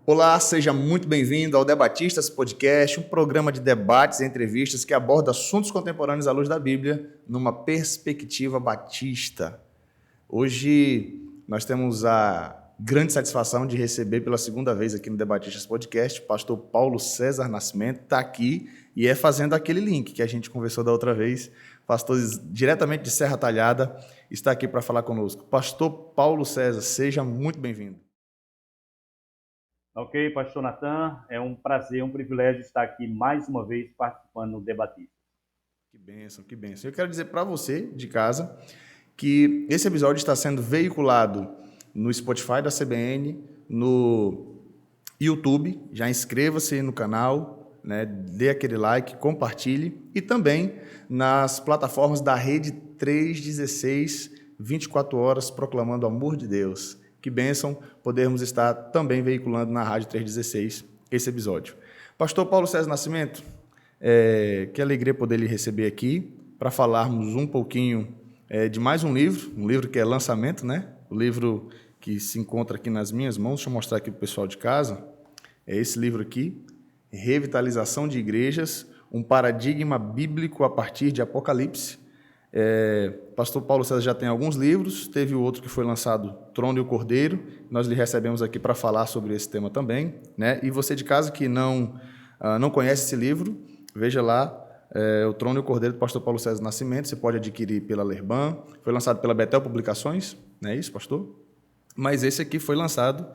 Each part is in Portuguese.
Olá, seja muito bem-vindo ao Debatistas Podcast, um programa de debates e entrevistas que aborda assuntos contemporâneos à luz da Bíblia numa perspectiva batista. Hoje nós temos a grande satisfação de receber pela segunda vez aqui no Debatistas Podcast o pastor Paulo César Nascimento, está aqui e fazendo aquele link que a gente conversou da outra vez. Pastor diretamente de Serra Talhada está aqui para falar conosco. Pastor Paulo César, seja muito bem-vindo. Ok, pastor Natan, é um prazer, um privilégio estar aqui mais uma vez participando do Debatistas. Que bênção, que bênção. Eu quero dizer para você de casa que esse episódio está sendo veiculado no Spotify da CBN, no YouTube. Já inscreva-se no canal, né? Dê aquele like, compartilhe, e também nas plataformas da Rede 316, 24 horas proclamando o amor de Deus. Que bênção podermos estar também veiculando na Rádio 316 esse episódio. Pastor Paulo César Nascimento, que alegria poder lhe receber aqui para falarmos um pouquinho de mais um livro que é lançamento, né? O livro que se encontra aqui nas minhas mãos, deixa eu mostrar aqui para o pessoal de casa, é esse livro aqui, Revitalização de Igrejas, um paradigma bíblico a partir de Apocalipse. Pastor Paulo César já tem alguns livros, teve o outro que foi lançado, Trono e o Cordeiro, nós lhe recebemos aqui para falar sobre esse tema também, né? E você de casa que não conhece esse livro, veja lá, o Trono e o Cordeiro do pastor Paulo César Nascimento, você pode adquirir pela Lerban, foi lançado pela Betel Publicações, não é isso, pastor? Mas esse aqui foi lançado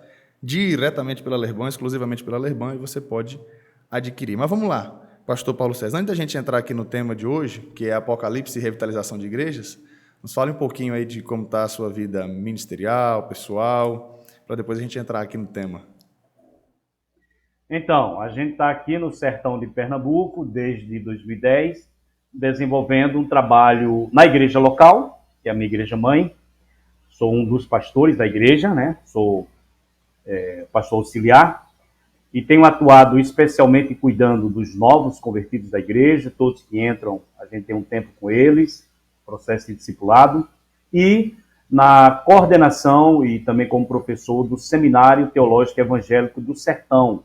diretamente pela Lerban, exclusivamente pela Lerban, e você pode adquirir. Mas vamos lá, pastor Paulo César, antes da gente entrar aqui no tema de hoje, que é Apocalipse e Revitalização de Igrejas, nos fale um pouquinho aí de como está a sua vida ministerial, pessoal, para depois a gente entrar aqui no tema. Então, a gente está aqui no sertão de Pernambuco desde 2010, desenvolvendo um trabalho na igreja local, que é a minha igreja mãe. Sou um dos pastores da igreja, né? Sou pastor auxiliar e tenho atuado especialmente cuidando dos novos convertidos da igreja, todos que entram, a gente tem um tempo com eles, processo de discipulado, e na coordenação e também como professor do Seminário Teológico Evangélico do Sertão,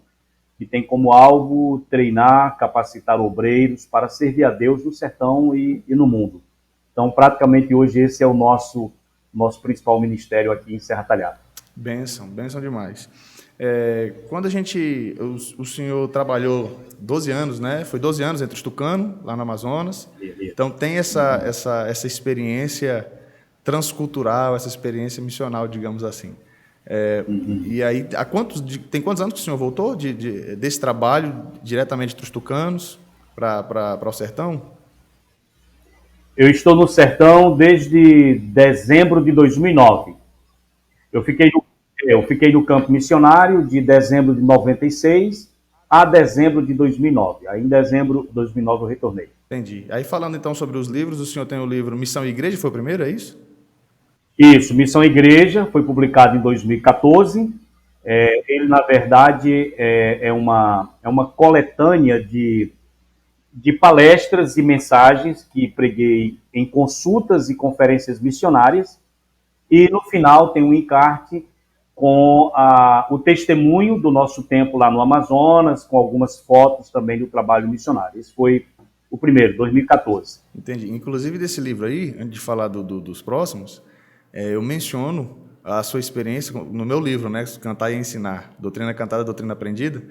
que tem como alvo treinar, capacitar obreiros para servir a Deus no sertão e no mundo. Então, praticamente hoje esse é o nosso principal ministério aqui em Serra Talhada. Bênção demais. Quando o senhor trabalhou 12 anos, né? Foi 12 anos entre os tucanos, lá no Amazonas. Então tem essa experiência transcultural, essa experiência missional, digamos assim. E aí, tem quantos anos que o senhor voltou desse trabalho diretamente entre os tucanos para o sertão? Eu estou no sertão desde dezembro de 2009. Eu fiquei no campo missionário de dezembro de 96 a dezembro de 2009. Aí em dezembro de 2009 eu retornei. Entendi. Aí falando então sobre os livros, o senhor tem o livro Missão e Igreja, foi o primeiro, é isso? Isso, Missão e Igreja, foi publicado em 2014. Ele, na verdade, é uma coletânea de palestras e mensagens que preguei em consultas e conferências missionárias. E no final tem um encarte com o testemunho do nosso tempo lá no Amazonas, com algumas fotos também do trabalho missionário. Esse foi o primeiro, 2014. Entendi. Inclusive desse livro aí, antes de falar dos próximos, eu menciono a sua experiência no meu livro, né, Cantar e Ensinar, Doutrina Cantada, Doutrina Aprendida.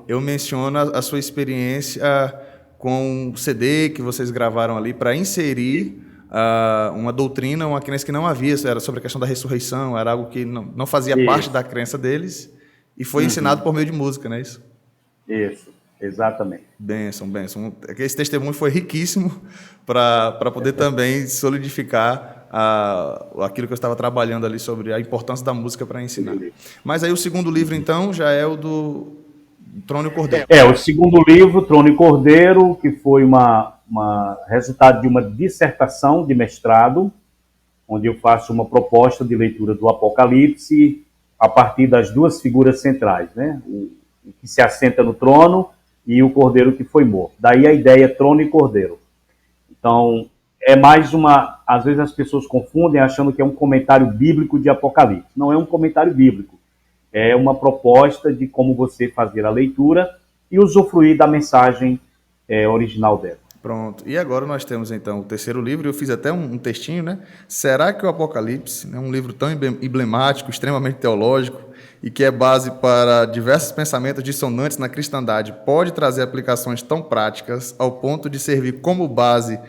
Eu menciono a sua experiência com o CD que vocês gravaram ali para inserir uma doutrina, uma crença que não havia, era sobre a questão da ressurreição, era algo que não fazia parte da crença deles e foi ensinado por meio de música, não é isso? Isso, exatamente. Bênção. Esse testemunho foi riquíssimo para poder também solidificar aquilo que eu estava trabalhando ali sobre a importância da música para ensinar. Mas aí o segundo livro, então, já é o do Trono e Cordeiro. O segundo livro, Trono e Cordeiro, que foi resultado de uma dissertação de mestrado, onde eu faço uma proposta de leitura do Apocalipse a partir das duas figuras centrais, né? O que se assenta no trono e o Cordeiro que foi morto. Daí a ideia Trono e Cordeiro. Então, é mais às vezes as pessoas confundem achando que é um comentário bíblico de Apocalipse. Não é um comentário bíblico. é uma proposta de como você fazer a leitura e usufruir da mensagem original dela. Pronto. E agora nós temos, então, o terceiro livro. Eu fiz até um textinho, né? Será que o Apocalipse, né, um livro tão emblemático, extremamente teológico, e que é base para diversos pensamentos dissonantes na cristandade, pode trazer aplicações tão práticas ao ponto de servir como base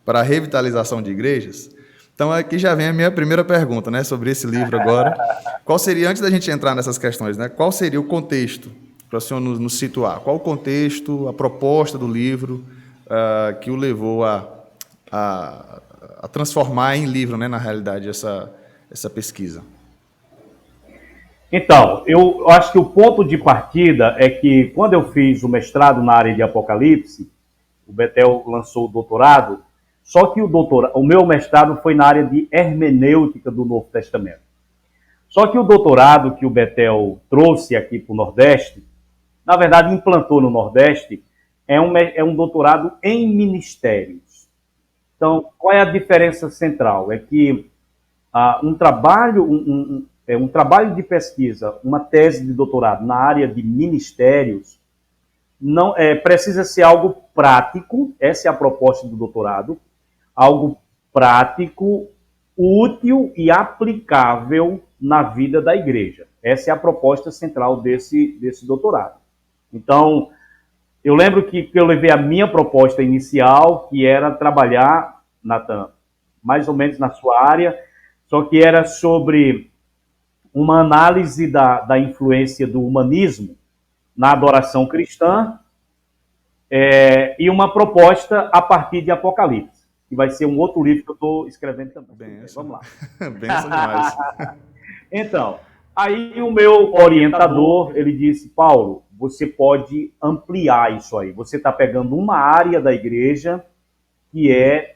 para a revitalização de igrejas? Então, aqui já vem a minha primeira pergunta, né, sobre esse livro agora. Qual seria, antes da gente entrar nessas questões, né, qual seria o contexto, para o senhor nos situar? Qual o contexto, a proposta do livro que o levou a transformar em livro, né, na realidade, essa pesquisa? Então, eu acho que o ponto de partida é que, quando eu fiz o mestrado na área de Apocalipse, o Betel lançou o doutorado, só que o meu mestrado foi na área de hermenêutica do Novo Testamento. Só que o doutorado que o Betel trouxe aqui para o Nordeste, na verdade implantou no Nordeste, é um doutorado em ministérios. Então, qual é a diferença central? É que um trabalho de pesquisa, uma tese de doutorado na área de ministérios, não precisa ser algo prático, essa é a proposta do doutorado, algo prático, útil e aplicável na vida da igreja. Essa é a proposta central desse doutorado. Então, eu lembro que eu levei a minha proposta inicial, que era trabalhar, Natan, mais ou menos na sua área, só que era sobre uma análise da influência do humanismo na adoração cristã e uma proposta a partir de Apocalipse, que vai ser um outro livro que eu estou escrevendo também. Benção. Vamos lá. Benção demais. Então, aí o meu orientador, ele disse, Paulo, você pode ampliar isso aí. Você está pegando uma área da igreja que é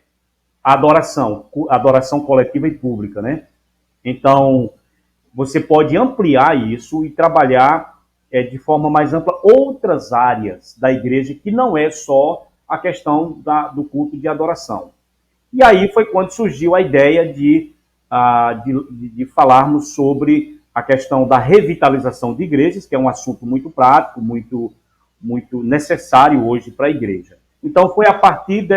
a adoração coletiva e pública, né? Então, você pode ampliar isso e trabalhar de forma mais ampla outras áreas da igreja, que não é só a questão do culto de adoração. E aí foi quando surgiu a ideia de falarmos sobre a questão da revitalização de igrejas, que é um assunto muito prático, muito, muito necessário hoje para a igreja. Então, foi a partir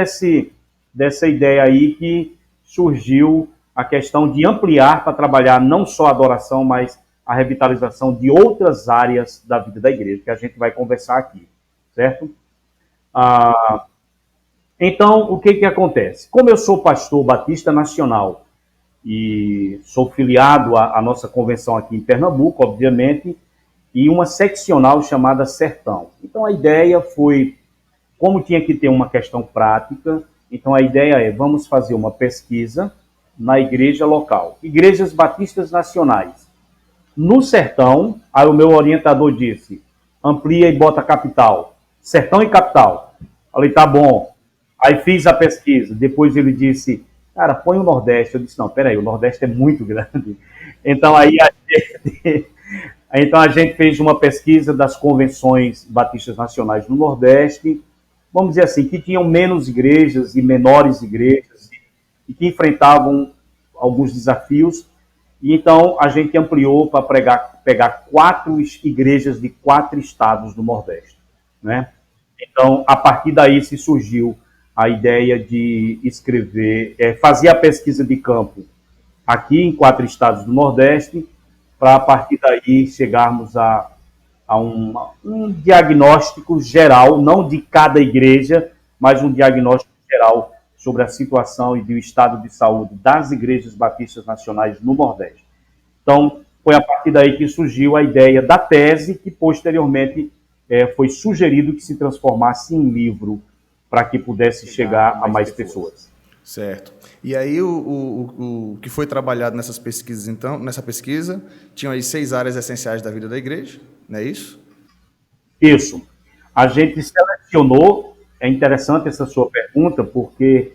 dessa ideia aí que surgiu a questão de ampliar para trabalhar não só a adoração, mas a revitalização de outras áreas da vida da igreja, que a gente vai conversar aqui, certo? Então, o que acontece? Como eu sou pastor batista nacional e sou filiado à nossa convenção aqui em Pernambuco, obviamente, e uma seccional chamada Sertão. Então, a ideia foi, como tinha que ter uma questão prática, então a ideia é, vamos fazer uma pesquisa na igreja local. Igrejas batistas nacionais. No Sertão, aí o meu orientador disse, amplia e bota capital. Sertão e capital. Falei, tá bom. Aí fiz a pesquisa. Depois ele disse, cara, põe o Nordeste. Eu disse, não, peraí, o Nordeste é muito grande. Então aí a gente fez uma pesquisa das convenções batistas nacionais no Nordeste, vamos dizer assim, que tinham menos igrejas e menores igrejas e que enfrentavam alguns desafios. E então a gente ampliou para pegar 4 igrejas de 4 estados do Nordeste, né? Então, a partir daí se surgiu a ideia de escrever, fazer a pesquisa de campo aqui em 4 estados do Nordeste, para a partir daí chegarmos a um diagnóstico geral, não de cada igreja, mas um diagnóstico geral sobre a situação e do estado de saúde das igrejas batistas nacionais no Nordeste. Então, foi a partir daí que surgiu a ideia da tese, que posteriormente foi sugerido que se transformasse em livro, para que pudesse chegar a mais pessoas. Certo. E aí o que foi trabalhado nessas pesquisas, então, nessa pesquisa, tinham aí 6 áreas essenciais da vida da igreja, não é isso? Isso. A gente selecionou, é interessante essa sua pergunta, porque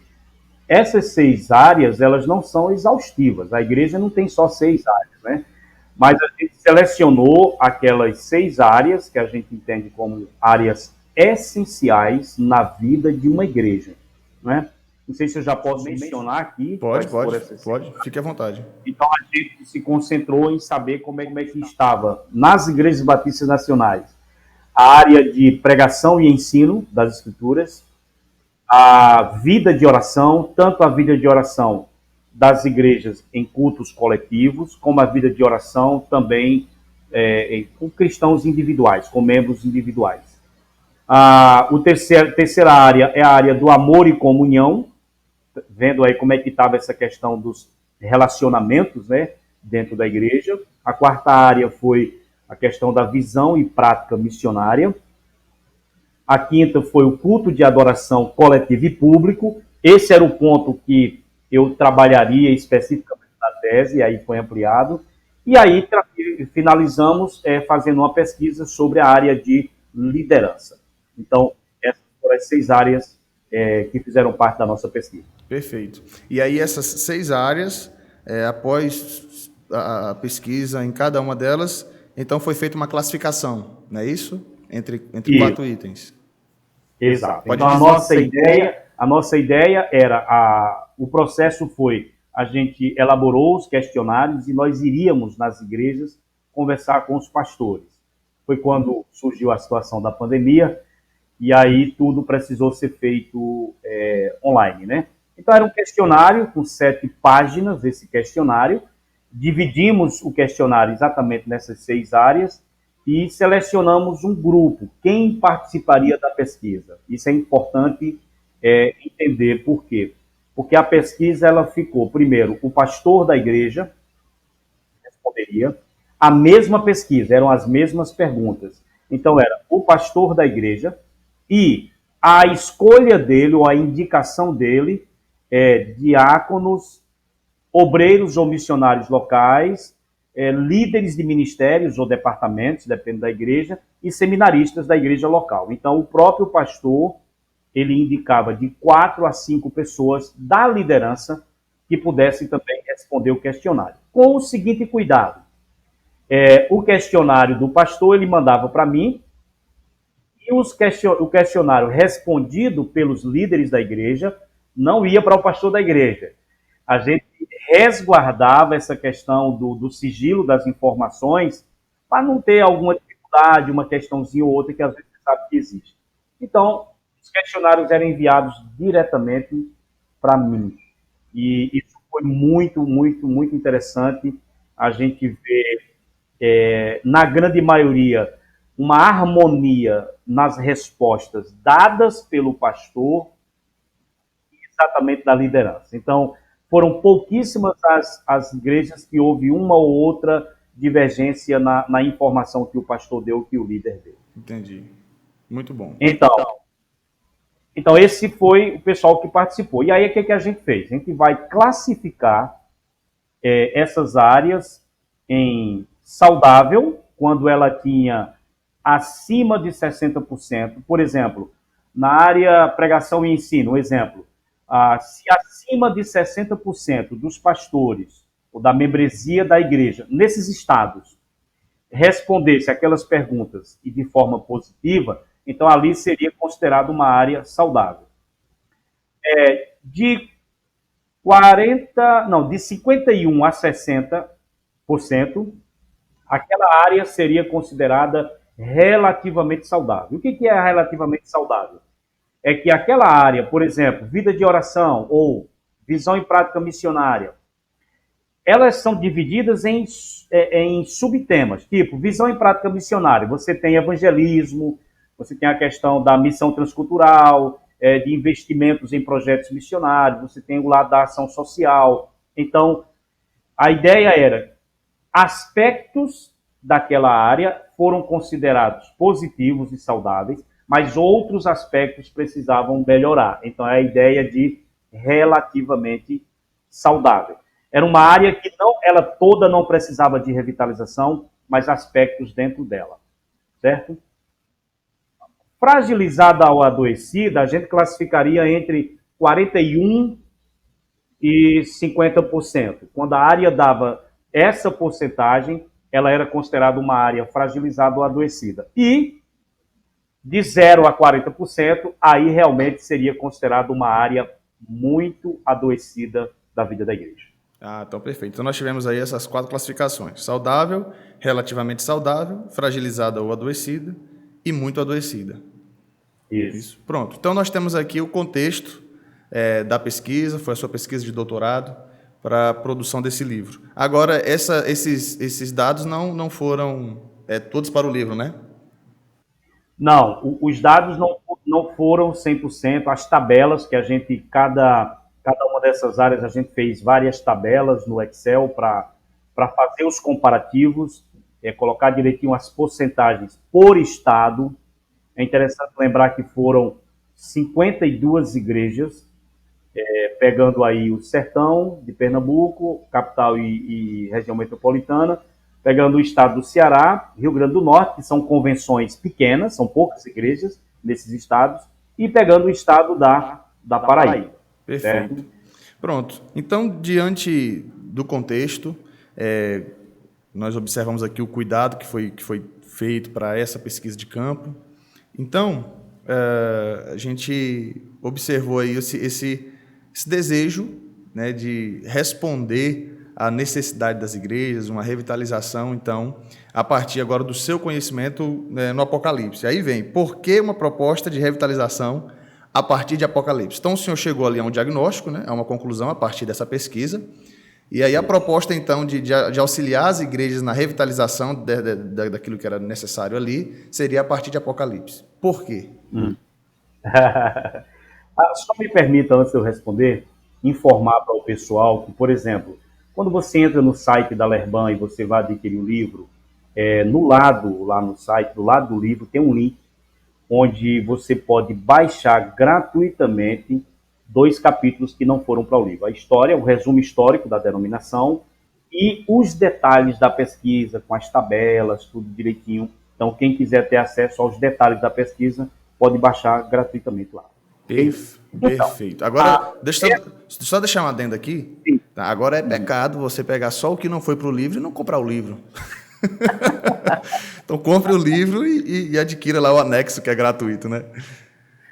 essas 6 áreas, elas não são exaustivas. A igreja não tem só 6 áreas, né? Mas a gente selecionou aquelas 6 áreas que a gente entende como áreas essenciais na vida de uma igreja, né? Não sei se eu já posso mencionar aqui. Pode, fique à vontade. Então, a gente se concentrou em saber como é que estava nas igrejas batistas nacionais a área de pregação e ensino das Escrituras, a vida de oração, tanto a vida de oração das igrejas em cultos coletivos, como a vida de oração também com cristãos individuais, com membros individuais. A terceira área é a área do amor e comunhão, vendo aí como é que estava essa questão dos relacionamentos, né, dentro da igreja. A quarta área foi a questão da visão e prática missionária. A quinta foi o culto de adoração coletivo e público. Esse era o ponto que eu trabalharia especificamente na tese, e aí foi ampliado. E aí finalizamos fazendo uma pesquisa sobre a área de liderança. Então, essas foram as 6 áreas que fizeram parte da nossa pesquisa. Perfeito. E aí essas 6 áreas, após a pesquisa em cada uma delas, então foi feita uma classificação, não é isso? Entre 4 itens. Exato. Então a nossa ideia era, o processo foi, a gente elaborou os questionários e nós iríamos nas igrejas conversar com os pastores. Foi quando surgiu a situação da pandemia, e aí tudo precisou ser feito online, né? Então era um questionário com 7 páginas, esse questionário. Dividimos o questionário exatamente nessas 6 áreas e selecionamos um grupo. Quem participaria da pesquisa? Isso é importante entender por quê. Porque a pesquisa ela ficou, primeiro, o pastor da igreja responderia. A mesma pesquisa, eram as mesmas perguntas. Então era o pastor da igreja e a escolha dele, ou a indicação dele, diáconos, obreiros ou missionários locais, líderes de ministérios ou departamentos, depende da igreja, e seminaristas da igreja local. Então, o próprio pastor, ele indicava de 4 a 5 pessoas da liderança que pudessem também responder o questionário. Com o seguinte cuidado, o questionário do pastor, ele mandava para mim, e o questionário respondido pelos líderes da igreja não ia para o pastor da igreja. A gente resguardava essa questão do sigilo das informações para não ter alguma dificuldade, uma questãozinha ou outra que às vezes você sabe que existe. Então, os questionários eram enviados diretamente para mim. E isso foi muito, muito, muito interessante. A gente vê, na grande maioria, uma harmonia nas respostas dadas pelo pastor e exatamente da liderança. Então, foram pouquíssimas as igrejas que houve uma ou outra divergência na informação que o pastor deu, que o líder deu. Entendi. Muito bom. Então esse foi o pessoal que participou. E aí, o que a gente fez? A gente vai classificar essas áreas em saudável, quando ela tinha acima de 60%. Por exemplo, na área pregação e ensino, um exemplo. Se acima de 60% dos pastores ou da membresia da igreja, nesses estados, respondesse aquelas perguntas e de forma positiva, então ali seria considerado uma área saudável. De 51% a 60%, aquela área seria considerada relativamente saudável. O que é relativamente saudável? É que aquela área, por exemplo, vida de oração ou visão e prática missionária, elas são divididas em subtemas, tipo visão e prática missionária. Você tem evangelismo, você tem a questão da missão transcultural, de investimentos em projetos missionários, você tem o lado da ação social. Então, a ideia era, aspectos daquela área foram considerados positivos e saudáveis, mas outros aspectos precisavam melhorar. Então, é a ideia de relativamente saudável. Era uma área que ela toda não precisava de revitalização, mas aspectos dentro dela, certo? Fragilizada ou adoecida, a gente classificaria entre 41% e 50%. Quando a área dava essa porcentagem, ela era considerada uma área fragilizada ou adoecida. E de 0% a 40%, aí realmente seria considerado uma área muito adoecida da vida da igreja. Ah, então perfeito. Então nós tivemos aí essas 4 classificações: saudável, relativamente saudável, fragilizada ou adoecida e muito adoecida. Isso. Pronto. Então nós temos aqui o contexto da pesquisa, foi a sua pesquisa de doutorado para a produção desse livro. Agora, esses dados não foram todos para o livro, né? Não, os dados não foram 100%. As tabelas que a gente, cada uma dessas áreas, a gente fez várias tabelas no Excel para fazer os comparativos, colocar direitinho as porcentagens por estado. É interessante lembrar que foram 52 igrejas, pegando aí o Sertão de Pernambuco, capital e região metropolitana, pegando o estado do Ceará, Rio Grande do Norte, que são convenções pequenas, são poucas igrejas nesses estados, e pegando o estado da Paraíba. Perfeito. Certo? Pronto. Então, diante do contexto, nós observamos aqui o cuidado que foi feito para essa pesquisa de campo. Então, a gente observou aí esse desejo, né, de responder à necessidade das igrejas, uma revitalização, então, a partir agora do seu conhecimento, né, no Apocalipse. Aí vem, por que uma proposta de revitalização a partir de Apocalipse? Então, o senhor chegou ali a um diagnóstico, né, a uma conclusão a partir dessa pesquisa, e aí a proposta, então, de auxiliar as igrejas na revitalização daquilo que era necessário ali, seria a partir de Apocalipse. Por quê? Só me permita, antes de eu responder, informar para o pessoal que, por exemplo, quando você entra no site da Lerban e você vai adquirir um livro, no lado, lá no site, do lado do livro, tem um link onde você pode baixar gratuitamente 2 capítulos que não foram para o livro. A história, o resumo histórico da denominação e os detalhes da pesquisa, com as tabelas, tudo direitinho. Então, quem quiser ter acesso aos detalhes da pesquisa, pode baixar gratuitamente lá. Perfeito. Agora, deixa eu só deixar uma adenda aqui. Tá? Agora é pecado você pegar só o que não foi para o livro e não comprar o livro. Então, compre o livro e adquira lá o anexo, que é gratuito, né?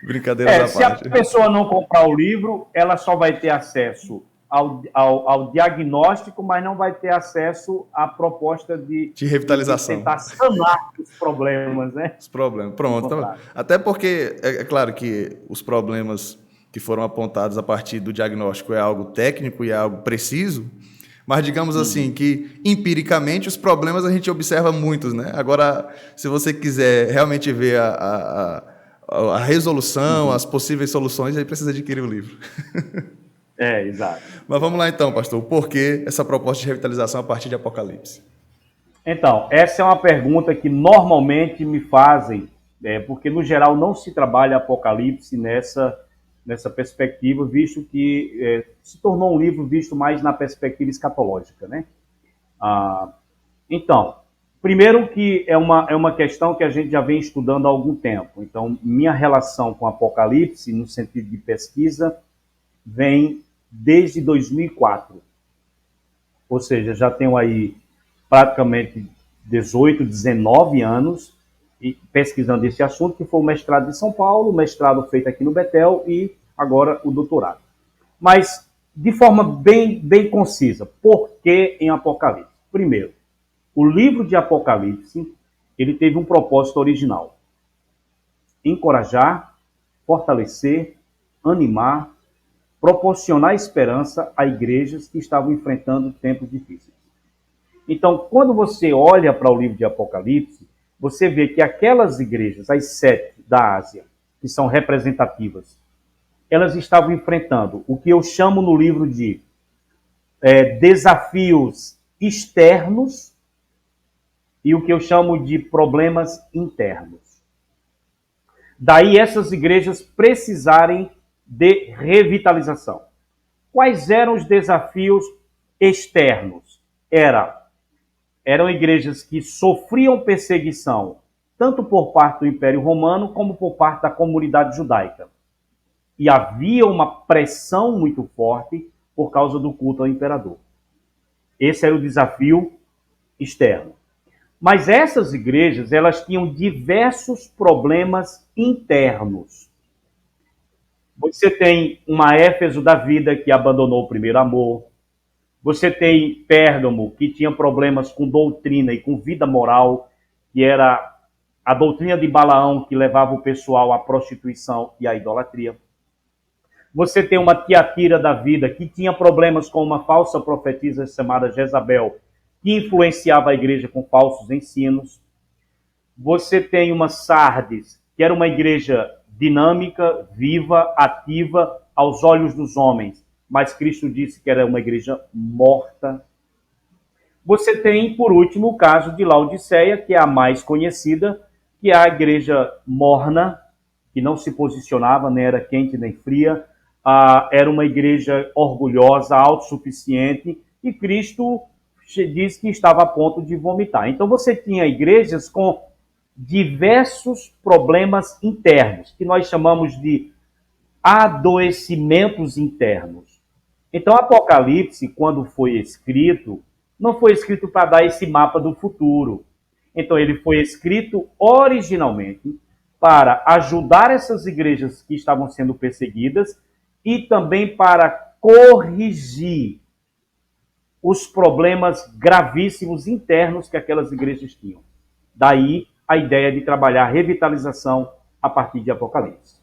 Brincadeiras à parte. Se a pessoa não comprar o livro, ela só vai ter acesso ao diagnóstico, mas não vai ter acesso à proposta de revitalização. De tentar sanar os problemas, né? Os problemas. Pronto. Então, até porque, é claro que os problemas que foram apontados a partir do diagnóstico é algo técnico e é algo preciso, mas digamos assim que, empiricamente, os problemas a gente observa muitos, né? Agora, se você quiser realmente ver a resolução, as possíveis soluções, aí precisa adquirir o livro. Exato. Mas vamos lá então, pastor. O porquê essa proposta de revitalização a partir de Apocalipse? Então, essa é uma pergunta que normalmente me fazem, porque no geral não se trabalha Apocalipse nessa perspectiva, visto que se tornou um livro visto mais na perspectiva escatológica, né? Então, primeiro que é uma questão que a gente já vem estudando há algum tempo. Então, minha relação com Apocalipse, no sentido de pesquisa, vem desde 2004. Ou seja, já tenho aí praticamente 18, 19 anos pesquisando esse assunto, que foi o mestrado de São Paulo, o mestrado feito aqui no Betel e agora o doutorado. Mas, de forma bem concisa, por que em Apocalipse? Primeiro, o livro de Apocalipse, ele teve um propósito original: encorajar, fortalecer, animar, proporcionar esperança a igrejas que estavam enfrentando tempos difíceis. Então, quando você olha para o livro de Apocalipse, você vê que aquelas igrejas, as 7 da Ásia, que são representativas, elas estavam enfrentando o que eu chamo no livro de desafios externos e o que eu chamo de problemas internos. Daí essas igrejas precisarem de revitalização. Quais eram os desafios externos? Eram igrejas que sofriam perseguição, tanto por parte do Império Romano, como por parte da comunidade judaica. E havia uma pressão muito forte por causa do culto ao imperador. Esse era o desafio externo. Mas essas igrejas, elas tinham diversos problemas internos. Você tem uma Éfeso da vida que abandonou o primeiro amor. Você tem Pérgamo, que tinha problemas com doutrina e com vida moral, que era a doutrina de Balaão, que levava o pessoal à prostituição e à idolatria. Você tem uma Tiatira da vida, que tinha problemas com uma falsa profetisa chamada Jezabel, que influenciava a igreja com falsos ensinos. Você tem uma Sardes, que era uma igreja dinâmica, viva, ativa aos olhos dos homens, mas Cristo disse que era uma igreja morta. Você tem, por último, o caso de Laodiceia, que é a mais conhecida, que é a igreja morna, que não se posicionava, nem era quente nem fria, era uma igreja orgulhosa, autossuficiente, e Cristo diz que estava a ponto de vomitar. Então você tinha igrejas com diversos problemas internos, que nós chamamos de adoecimentos internos. Então, Apocalipse, quando foi escrito, não foi escrito para dar esse mapa do futuro. Então, ele foi escrito originalmente para ajudar essas igrejas que estavam sendo perseguidas e também para corrigir os problemas gravíssimos internos que aquelas igrejas tinham. Daí a ideia de trabalhar a revitalização a partir de Apocalipse.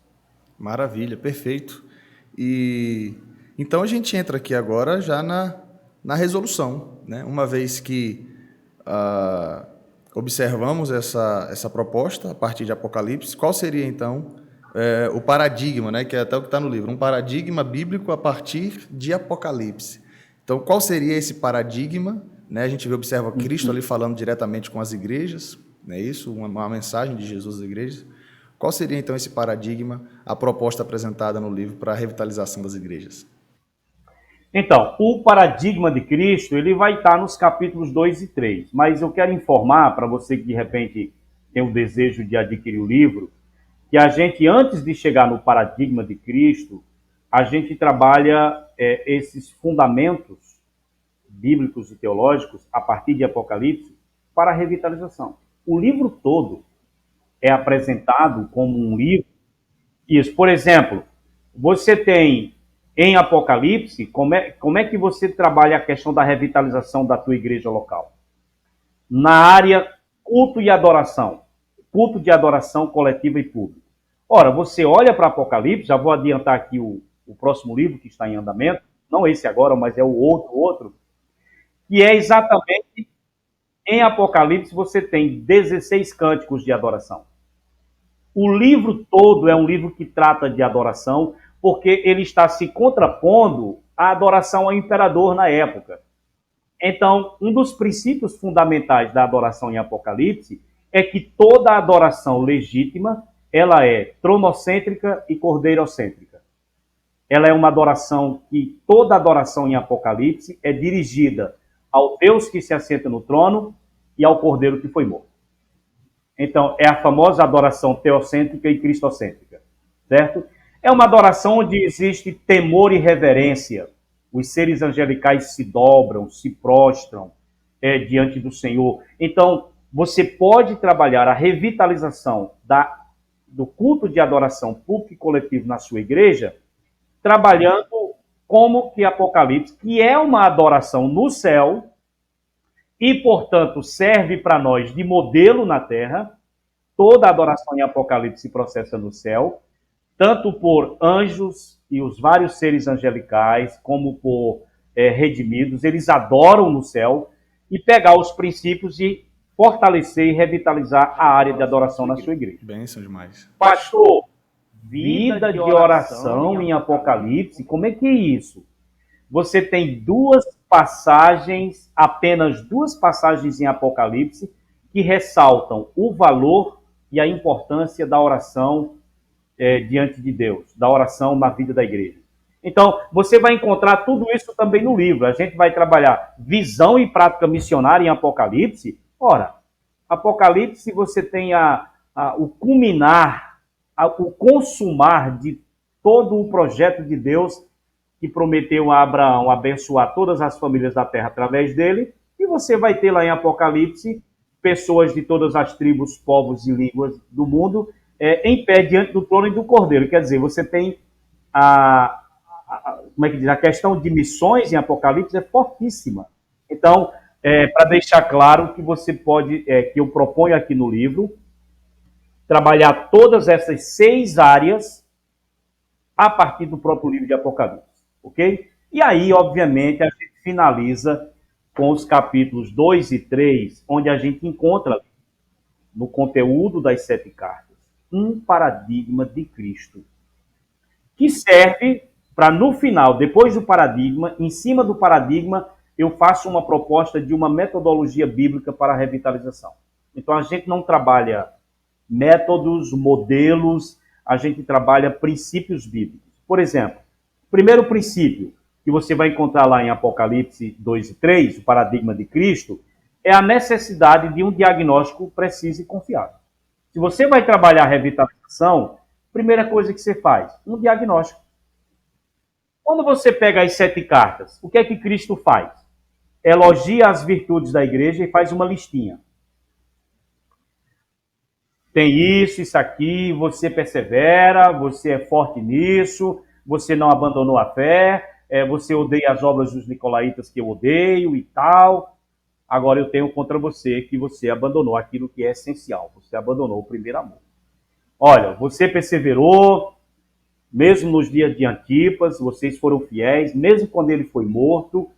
Maravilha, perfeito. E então a gente entra aqui agora já na resolução, né? Uma vez que observamos essa proposta a partir de Apocalipse, qual seria então o paradigma, né? Que é até o que está no livro, um paradigma bíblico a partir de Apocalipse. Então, qual seria esse paradigma? Né? A gente observa Cristo ali falando diretamente com as igrejas, não é isso? Uma mensagem de Jesus às igrejas. Qual seria, então, esse paradigma, a proposta apresentada no livro para a revitalização das igrejas? Então, o paradigma de Cristo, ele vai estar nos capítulos 2 e 3, mas eu quero informar para você que, de repente, tem o desejo de adquirir o livro, que a gente, antes de chegar no paradigma de Cristo, a gente trabalha esses fundamentos bíblicos e teológicos a partir de Apocalipse para a revitalização. O livro todo é apresentado como um livro. Isso, por exemplo, você tem em Apocalipse, como é que você trabalha a questão da revitalização da tua igreja local? Na área culto e adoração. Culto de adoração coletiva e pública. Ora, você olha para Apocalipse, já vou adiantar aqui o próximo livro que está em andamento, não esse agora, mas é o outro, que é exatamente, em Apocalipse você tem 16 cânticos de adoração. O livro todo é um livro que trata de adoração, porque ele está se contrapondo à adoração ao imperador na época. Então, um dos princípios fundamentais da adoração em Apocalipse é que toda adoração legítima, ela é tronocêntrica e cordeirocêntrica. Ela é uma adoração que toda adoração em Apocalipse é dirigida ao Deus que se assenta no trono e ao cordeiro que foi morto. Então, é a famosa adoração teocêntrica e cristocêntrica, certo? É uma adoração onde existe temor e reverência. Os seres angelicais se dobram, se prostram diante do Senhor. Então, você pode trabalhar a revitalização do culto de adoração público e coletivo na sua igreja, trabalhando como que Apocalipse, que é uma adoração no céu, e, portanto, serve para nós de modelo na terra. Toda adoração em Apocalipse se processa no céu, tanto por anjos e os vários seres angelicais, como por redimidos. Eles adoram no céu, e pegar os princípios e fortalecer e revitalizar a área de adoração na sua igreja. Bênção demais. Pastor, vida de oração em Apocalipse, como é que é isso? Você tem apenas duas passagens em Apocalipse que ressaltam o valor e a importância da oração diante de Deus, da oração na vida da igreja. Então, você vai encontrar tudo isso também no livro. A gente vai trabalhar visão e prática missionária em Apocalipse. Ora, Apocalipse você tem o culminar, o consumar de todo o projeto de Deus que prometeu a Abraão abençoar todas as famílias da terra através dele, e você vai ter lá em Apocalipse pessoas de todas as tribos, povos e línguas do mundo em pé diante do trono e do Cordeiro. Quer dizer, você tem como é que diz? A questão de missões em Apocalipse é fortíssima. Então, para deixar claro que você pode, que eu proponho aqui no livro, trabalhar todas essas 6 áreas a partir do próprio livro de Apocalipse, ok? E aí, obviamente, a gente finaliza com os capítulos 2 e 3, onde a gente encontra no conteúdo das 7 cartas um paradigma de Cristo, que serve para, no final, depois do paradigma, em cima do paradigma, eu faço uma proposta de uma metodologia bíblica para a revitalização. Então, a gente não trabalha métodos, modelos, a gente trabalha princípios bíblicos. Por exemplo, o primeiro princípio que você vai encontrar lá em Apocalipse 2 e 3, o paradigma de Cristo, é a necessidade de um diagnóstico preciso e confiável. Se você vai trabalhar a revitalização, primeira coisa que você faz, um diagnóstico. Quando você pega as 7 cartas, o que é que Cristo faz? Elogia as virtudes da igreja e faz uma listinha. Tem isso aqui, você persevera, você é forte nisso, você não abandonou a fé, você odeia as obras dos nicolaítas que eu odeio e tal. Agora eu tenho contra você que você abandonou aquilo que é essencial, você abandonou o primeiro amor. Olha, você perseverou, mesmo nos dias de Antipas, vocês foram fiéis, mesmo quando ele foi morto,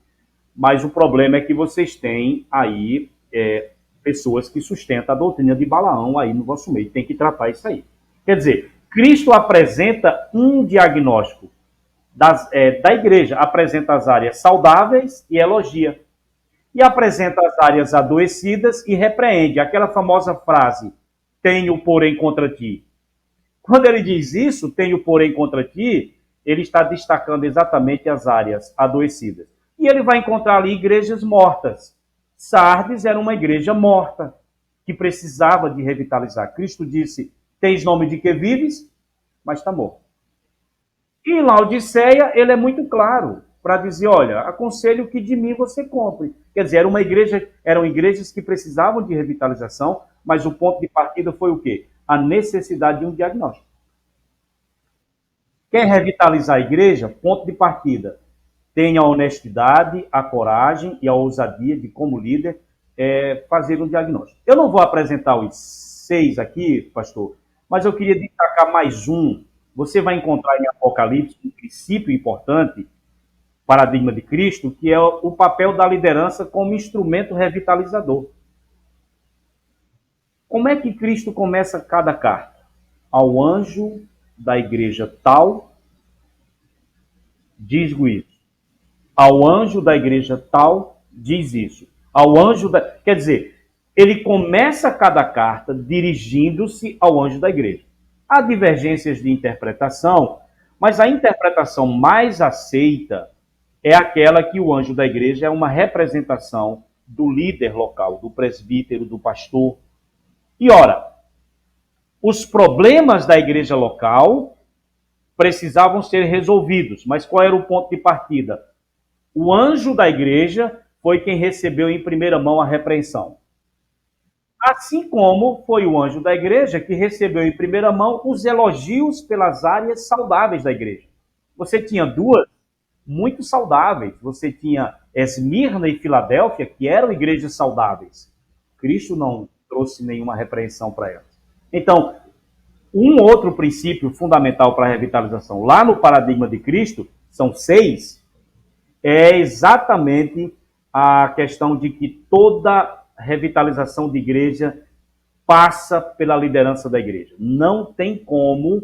mas o problema é que vocês têm aí pessoas que sustentam a doutrina de Balaão aí no vosso meio. Tem que tratar isso aí. Quer dizer, Cristo apresenta um diagnóstico da igreja, apresenta as áreas saudáveis e elogia. E apresenta as áreas adoecidas e repreende. Aquela famosa frase, tenho porém contra ti. Quando ele diz isso, tenho porém contra ti, ele está destacando exatamente as áreas adoecidas. E ele vai encontrar ali igrejas mortas. Sardes era uma igreja morta, que precisava de revitalizar. Cristo disse, tens nome de que vives, mas está morto. E em Laodiceia, ele é muito claro, para dizer, olha, aconselho que de mim você compre. Quer dizer, eram igrejas que precisavam de revitalização, mas o ponto de partida foi o quê? A necessidade de um diagnóstico. Quer revitalizar a igreja? Ponto de partida. Tenha a honestidade, a coragem e a ousadia de, como líder, fazer um diagnóstico. Eu não vou apresentar os 6 aqui, pastor, mas eu queria destacar mais um. Você vai encontrar em Apocalipse um princípio importante, paradigma de Cristo, que é o papel da liderança como instrumento revitalizador. Como é que Cristo começa cada carta? Ao anjo da igreja tal, diz isso. Ao anjo da igreja tal, diz isso. Ao anjo da... Quer dizer, ele começa cada carta dirigindo-se ao anjo da igreja. Há divergências de interpretação, mas a interpretação mais aceita é aquela que o anjo da igreja é uma representação do líder local, do presbítero, do pastor. E ora, os problemas da igreja local precisavam ser resolvidos, mas qual era o ponto de partida? O anjo da igreja foi quem recebeu em primeira mão a repreensão. Assim como foi o anjo da igreja que recebeu em primeira mão os elogios pelas áreas saudáveis da igreja. Você tinha 2 muito saudáveis. Você tinha Esmirna e Filadélfia, que eram igrejas saudáveis. Cristo não trouxe nenhuma repreensão para elas. Então, um outro princípio fundamental para a revitalização, lá no paradigma de Cristo, são 6, é exatamente a questão de que toda revitalização de igreja passa pela liderança da igreja. Não tem como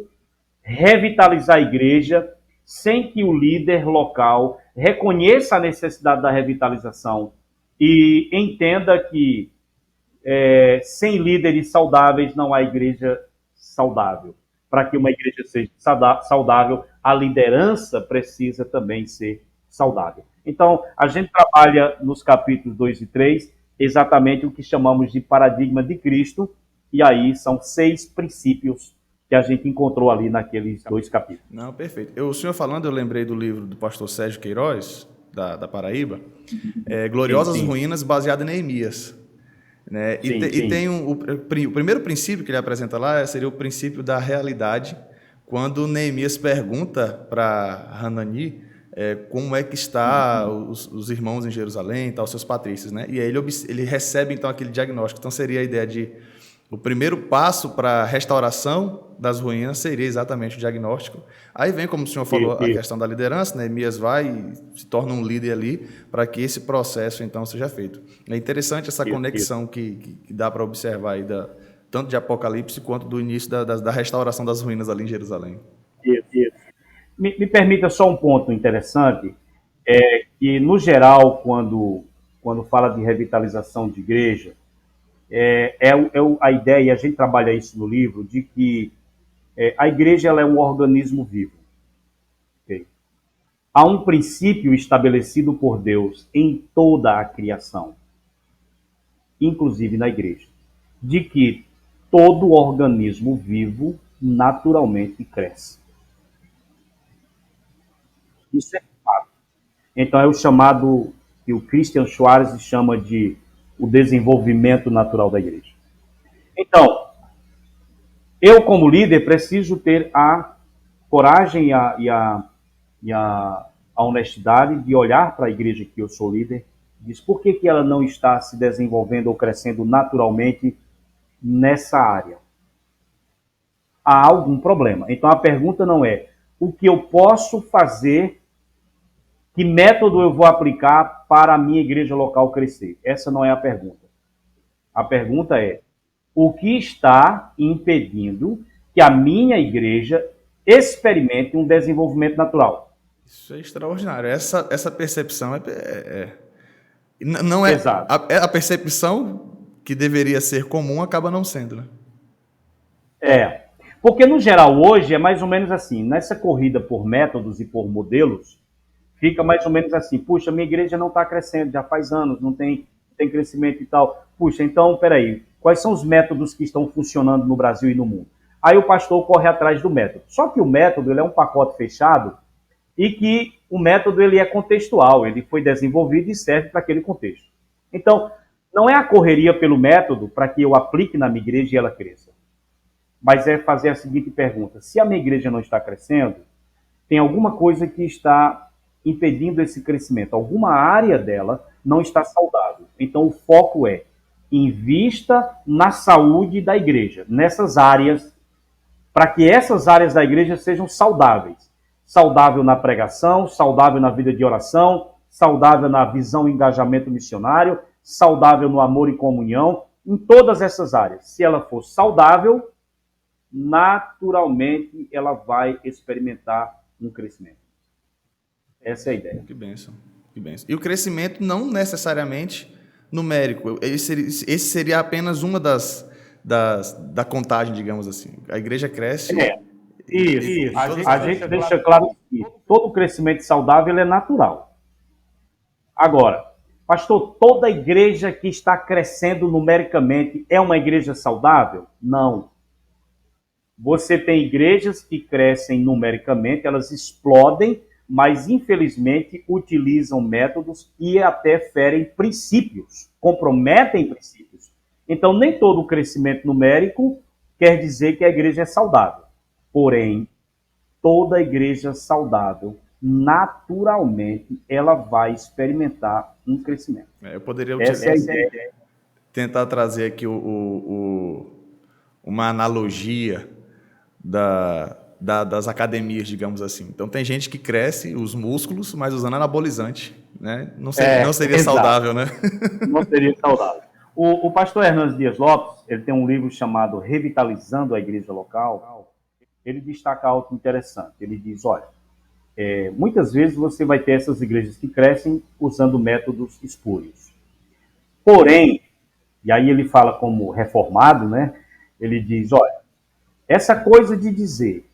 revitalizar a igreja sem que o líder local reconheça a necessidade da revitalização e entenda que sem líderes saudáveis não há igreja saudável. Para que uma igreja seja saudável, a liderança precisa também ser saudável. Então, a gente trabalha nos capítulos 2 e 3 exatamente o que chamamos de paradigma de Cristo, e aí são 6 princípios que a gente encontrou ali naqueles 2 capítulos. Não, perfeito. O senhor falando, eu lembrei do livro do pastor Sérgio Queiroz, da Paraíba, Gloriosas Ruínas, baseado em Neemias. Né? E tem o primeiro princípio que ele apresenta lá seria o princípio da realidade quando Neemias pergunta para Hanani como é que está os irmãos em Jerusalém, tal, os seus patrícios, né? E aí ele recebe então aquele diagnóstico. Então seria a ideia de o primeiro passo para a restauração das ruínas seria exatamente o diagnóstico. Aí vem, como o senhor falou, a questão da liderança, né? Neemias vai e se torna um líder ali para que esse processo então seja feito. É interessante essa conexão que dá para observar aí tanto de Apocalipse quanto do início da restauração das ruínas ali em Jerusalém. Isso. Me permita só um ponto interessante, que no geral, quando fala de revitalização de igreja, a ideia, e a gente trabalha isso no livro, de que a igreja ela é um organismo vivo. Okay? Há um princípio estabelecido por Deus em toda a criação, inclusive na igreja, de que todo organismo vivo naturalmente cresce. Isso é fato. Então é o chamado, que o Christian Schwarz chama de o desenvolvimento natural da igreja. Então, eu como líder preciso ter a coragem e a honestidade de olhar para a igreja que eu sou líder, diz por que ela não está se desenvolvendo ou crescendo naturalmente nessa área. Há algum problema. Então a pergunta não é o que eu posso fazer, que método eu vou aplicar para a minha igreja local crescer. Essa não é a pergunta. A pergunta é o que está impedindo que a minha igreja experimente um desenvolvimento natural. Isso é extraordinário. Essa percepção não é Exato. A percepção que deveria ser comum acaba não sendo, né? Porque no geral hoje é mais ou menos assim, nessa corrida por métodos e por modelos, fica mais ou menos assim, puxa, minha igreja não está crescendo, já faz anos, não tem crescimento e tal. Puxa, então, peraí, quais são os métodos que estão funcionando no Brasil e no mundo? Aí o pastor corre atrás do método. Só que o método ele é um pacote fechado e que o método ele é contextual, ele foi desenvolvido e serve para aquele contexto. Então, não é a correria pelo método para que eu aplique na minha igreja e ela cresça. Mas é fazer a seguinte pergunta, se a minha igreja não está crescendo, tem alguma coisa que está impedindo esse crescimento, alguma área dela não está saudável. Então o foco é invista na saúde da igreja, nessas áreas, para que essas áreas da igreja sejam saudáveis. Saudável na pregação, saudável na vida de oração, saudável na visão e engajamento missionário, saudável no amor e comunhão, em todas essas áreas. Se ela for saudável, naturalmente ela vai experimentar um crescimento. Essa é a ideia. Que bênção, que bênção. E o crescimento não necessariamente numérico. Esse seria apenas uma da contagem, digamos assim. A igreja cresce. Isso. A gente deixa claro que todo crescimento saudável é natural. Agora, pastor, toda igreja que está crescendo numericamente é uma igreja saudável? Não. Você tem igrejas que crescem numericamente, elas explodem, mas infelizmente utilizam métodos e até ferem princípios, comprometem princípios. Então, nem todo crescimento numérico quer dizer que a igreja é saudável. Porém, toda igreja saudável, naturalmente, ela vai experimentar um crescimento. Eu poderia tentar trazer aqui uma analogia das academias, digamos assim. Então, tem gente que cresce os músculos, mas usando anabolizante, né? Não seria saudável, né? Não seria saudável. O pastor Hernandes Dias Lopes, ele tem um livro chamado Revitalizando a Igreja Local. Ele destaca algo interessante. Ele diz, olha, muitas vezes você vai ter essas igrejas que crescem usando métodos espúrios. Porém, e aí ele fala como reformado, né? Ele diz, olha, essa coisa de dizer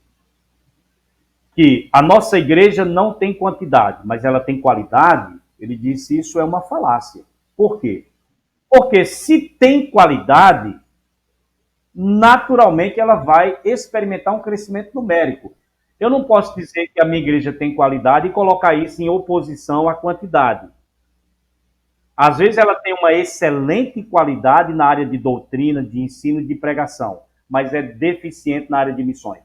que a nossa igreja não tem quantidade, mas ela tem qualidade, ele disse isso é uma falácia. Por quê? Porque se tem qualidade, naturalmente ela vai experimentar um crescimento numérico. Eu não posso dizer que a minha igreja tem qualidade e colocar isso em oposição à quantidade. Às vezes ela tem uma excelente qualidade na área de doutrina, de ensino e de pregação, mas é deficiente na área de missões.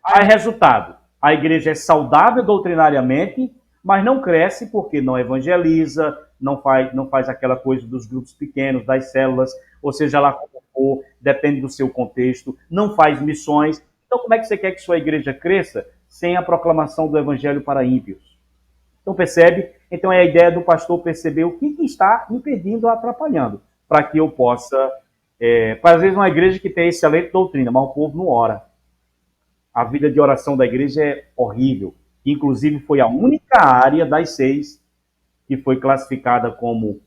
Aí, resultado, a igreja é saudável doutrinariamente, mas não cresce porque não evangeliza, não faz aquela coisa dos grupos pequenos, das células, ou seja lá como for, depende do seu contexto, não faz missões. Então, como é que você quer que sua igreja cresça sem a proclamação do evangelho para ímpios? Então, percebe? Então, é a ideia do pastor perceber o que está impedindo, atrapalhando, para que eu possa... às vezes, uma igreja que tem excelente doutrina, mas o povo não ora. A vida de oração da igreja é horrível. Inclusive, foi a única área das 6 que foi classificada como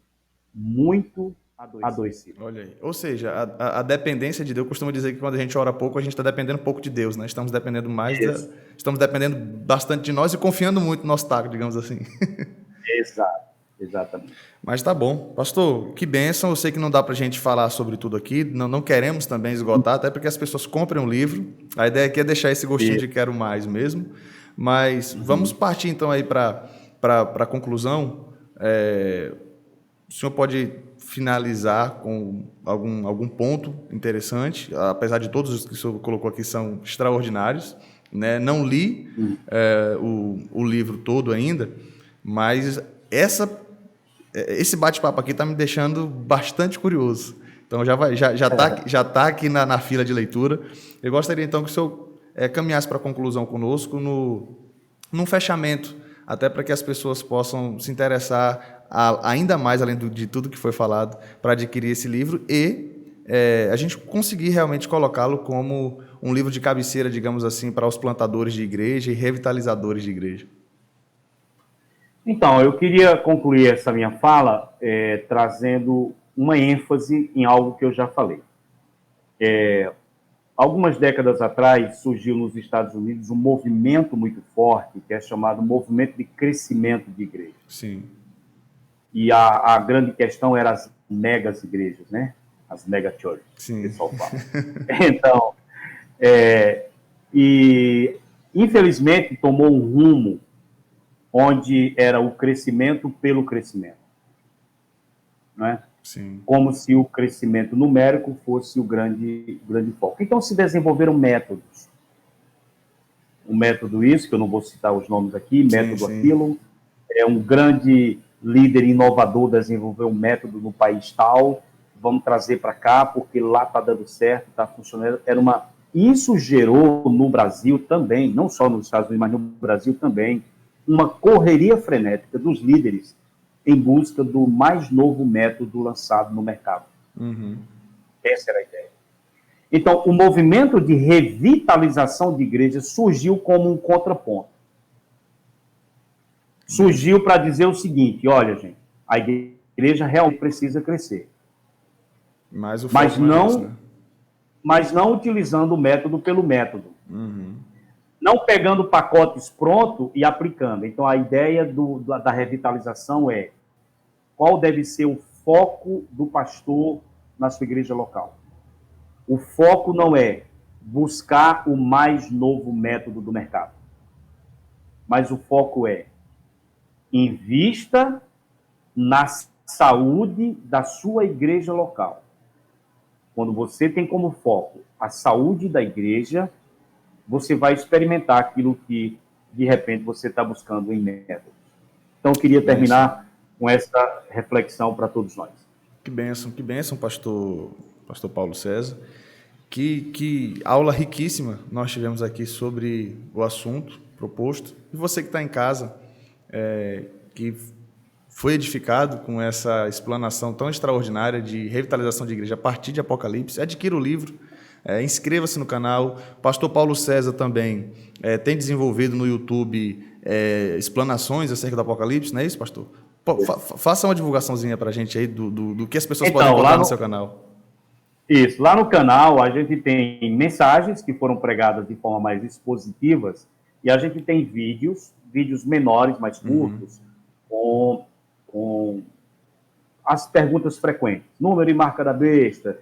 muito adoecida. Olha aí. Ou seja, a dependência de Deus, eu costumo dizer que quando a gente ora pouco, a gente está dependendo pouco de Deus, né? Estamos dependendo estamos dependendo bastante de nós e confiando muito no nosso taco, digamos assim. Exato, exatamente. Mas tá bom. Pastor, que bênção. Eu sei que não dá para a gente falar sobre tudo aqui, não queremos também esgotar, até porque as pessoas comprem um livro. A ideia aqui é deixar esse gostinho de quero mais mesmo. Mas vamos partir então aí para a conclusão. O senhor pode finalizar com algum ponto interessante, apesar de todos os que o senhor colocou aqui são extraordinários, né? Não li o livro todo ainda, mas esse bate-papo aqui está me deixando bastante curioso. Então já tá aqui na fila de leitura. Eu gostaria então que o senhor caminhasse para a conclusão conosco num fechamento, até para que as pessoas possam se interessar ainda mais, além de tudo que foi falado, para adquirir esse livro e a gente conseguir realmente colocá-lo como um livro de cabeceira, digamos assim, para os plantadores de igreja e revitalizadores de igreja. Então, eu queria concluir essa minha fala trazendo uma ênfase em algo que eu já falei. Algumas décadas atrás, surgiu nos Estados Unidos um movimento muito forte, que é chamado Movimento de Crescimento de Igreja. Sim. E a grande questão era as megas igrejas, né? As mega churches, Sim. o pessoal fala. Então, e infelizmente tomou um rumo onde era o crescimento pelo crescimento, né? Sim. Como se o crescimento numérico fosse o grande foco. Então se desenvolveram métodos. Um método isso, que eu não vou citar os nomes aqui, método aquilo, um grande líder inovador desenvolveu um método no país tal, vamos trazer para cá, porque lá está dando certo, está funcionando. Isso gerou no Brasil também, não só nos Estados Unidos, mas no Brasil também, uma correria frenética dos líderes em busca do mais novo método lançado no mercado. Uhum. Essa era a ideia. Então, o movimento de revitalização de igrejas surgiu como um contraponto. Surgiu para dizer o seguinte: olha, gente, a igreja realmente precisa crescer. Mas não utilizando o método pelo método. Uhum. Não pegando pacotes prontos e aplicando. Então, a ideia da revitalização é qual deve ser o foco do pastor na sua igreja local. O foco não é buscar o mais novo método do mercado, mas o foco é invista na saúde da sua igreja local. Quando você tem como foco a saúde da igreja, você vai experimentar aquilo que, de repente, você está buscando em métodos. Então, eu queria terminar com essa reflexão para todos nós. Que bênção, pastor Paulo César. Que aula riquíssima nós tivemos aqui sobre o assunto proposto. E você que está em casa, que foi edificado com essa explanação tão extraordinária de revitalização de igreja a partir de Apocalipse, adquira o livro, inscreva-se no canal. Pastor Paulo César também tem desenvolvido no YouTube explanações acerca do Apocalipse, não é isso, pastor? Faça uma divulgaçãozinha para a gente aí do que as pessoas podem encontrar no seu canal. Isso, lá no canal a gente tem mensagens que foram pregadas de forma mais expositivas e a gente tem vídeos menores, mais curtos, com as perguntas frequentes. Número e marca da besta,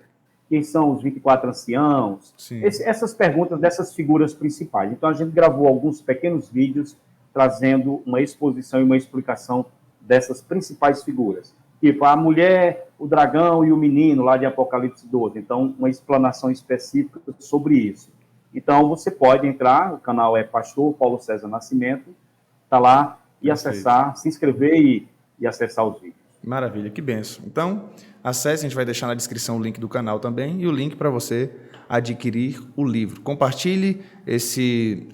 quem são os 24 anciãos, essas perguntas dessas figuras principais. Então a gente gravou alguns pequenos vídeos trazendo uma exposição e uma explicação dessas principais figuras. Tipo, a mulher, o dragão e o menino, lá de Apocalipse 12. Então, uma explanação específica sobre isso. Então, você pode entrar, o canal é Pastor Paulo César Nascimento, está lá, e acessar, se inscrever e acessar os vídeos. Maravilha, que benção. Então, acesse, a gente vai deixar na descrição o link do canal também e o link para você adquirir o livro. Compartilhe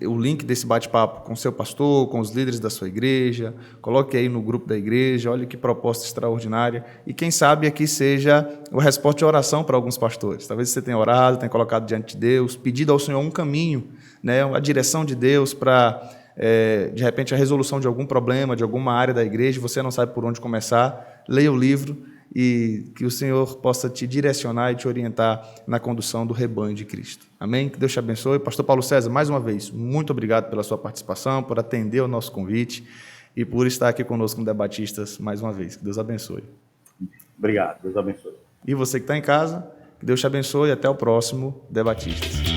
o link desse bate-papo com seu pastor, com os líderes da sua igreja, coloque aí no grupo da igreja, olha que proposta extraordinária. E quem sabe aqui seja a resposta de oração para alguns pastores. Talvez você tenha orado, tenha colocado diante de Deus, pedido ao Senhor um caminho, né, a direção de Deus para, de repente, a resolução de algum problema, de alguma área da igreja, você não sabe por onde começar, leia o livro e que o Senhor possa te direcionar e te orientar na condução do rebanho de Cristo. Amém? Que Deus te abençoe. Pastor Paulo César, mais uma vez, muito obrigado pela sua participação, por atender ao nosso convite e por estar aqui conosco no Debatistas mais uma vez. Que Deus abençoe. Obrigado, Deus abençoe. E você que está em casa, que Deus te abençoe e até o próximo Debatistas.